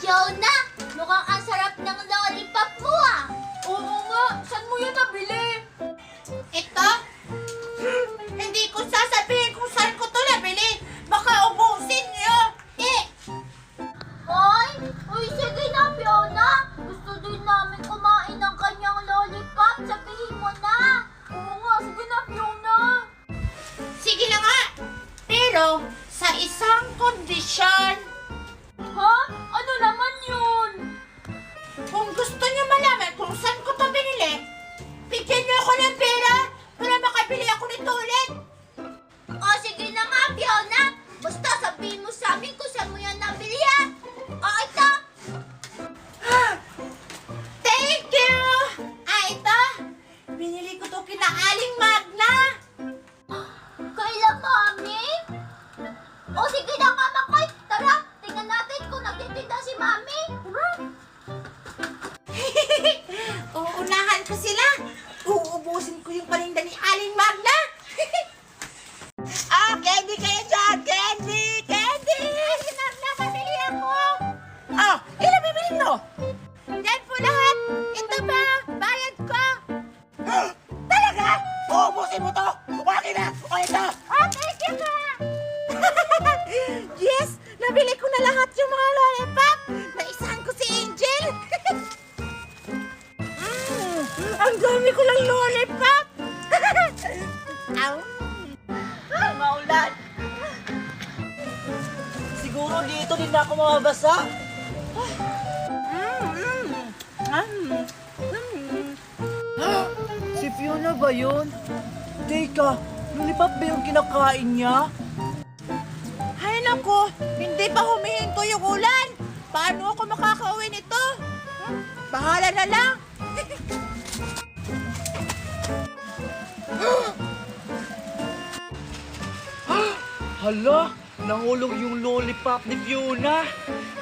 Fiona, mukhang ang sarap ng lollipop mo ah. Oo nga, saan mo yan nabili? Ito? Hindi ko sasabihin kung saan ko to nabili. Baka ubusin niyo. Uy, sige na Fiona. Gusto din namin kumain ng kanyang lollipop. Sabihin mo na. Oo nga, sige na Fiona. Sige na nga. Pero sa isang kondisyon. Ha? Ano naman yun? Kung gusto niyo malaman kung saan ko to binili, bigyan niyo ako ng pera para makabili ako nito ulit. O sige na nga Fiona. Basta sabihin mo sa amin kung saan mo yan nabili ah. O ito. Thank you! Ito. Binili ko to kina Aling Magna. Kaila Mami? O sige na nga Makoy. Tara, tingnan natin kung nagtitinda si Mami. Uunahan ko sila. Uubusin ko yung paninda ni Aling Magna. Candy kayo dyan! Candy! Candy! Nakabili ako! Ilan bibili mo? Yan po lahat. Ito ba? Bayad ko. Talaga? Uubusin mo to? Kumakin na! O ito! Thank you ka! Yes! Nabili ko na lahat yung mga lollipop. Naisahan ko si Angel. Ang dami ko lang lollipop. Maulan. Siguro dito din ako mababasa. Si Fiona ba yun? Teka, lollipop ba yung kinakain niya? Ay nako, hindi pa humihinto yung ulan. Paano ako makakauwi nito? Bahala na lang. Hala, nahulog yung lollipop ni Fiona.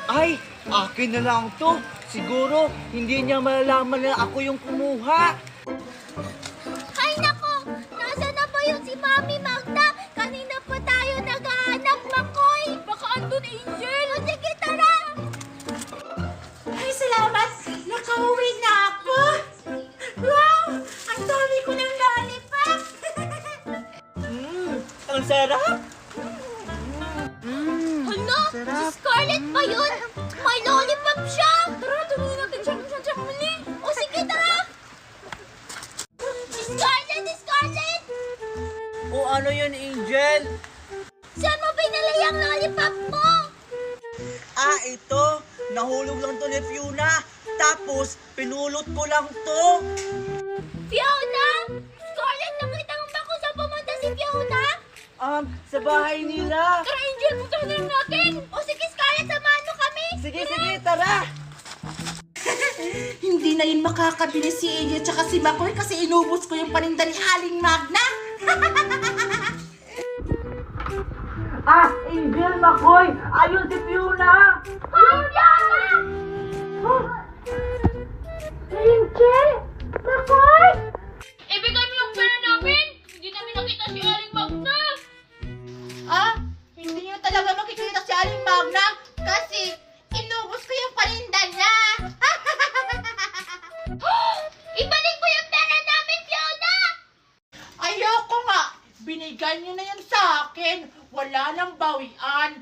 Ay, akin na lang to. Siguro, hindi niya malalaman na ako yung kumuha. Ay nako, nasa na ba yun si Mami Magda? Kanina pa tayo naghahanap, Makoy. Baka andun Angel. O sige, tara. Ay salamat, nakauwi na ako. Wow, ang dami ko ng lollipop. Ang sarap! Hala, si Scarlett ba yun? May lollipop siya. Tara, tuloy natin siya kung saan siya muli. O sige, tara. Scarlett! O ano yun, Angel? Saan mo binili yung lollipop mo? Ito. Nahulog lang to ni Fiona. Tapos, pinulot ko lang to. Fiona! Scarlett, nakita mo ba kung saan pumunta si Fiona? Sa bahay nila. Tara, Angel, puntahan na natin. O sige, Scarlett, samahan mo kami. Sige, tara. Hindi na yun makakabili si Angel tsaka si Makoy kasi inubos ko yung paninda ni Aling Magna. Angel, Makoy! Ayun si Fiona! Fiona! Angel! Makoy! Ibigay mo yung pera namin. Hindi namin nakita si Aling Magna. Hindi nyo talaga makikita si Aling Magna kasi inubos ko yung paninda niya. Ibalik mo yung pera namin, Fiona! Ayoko nga. Binigay nyo na yan sa akin. Wala nang bawian.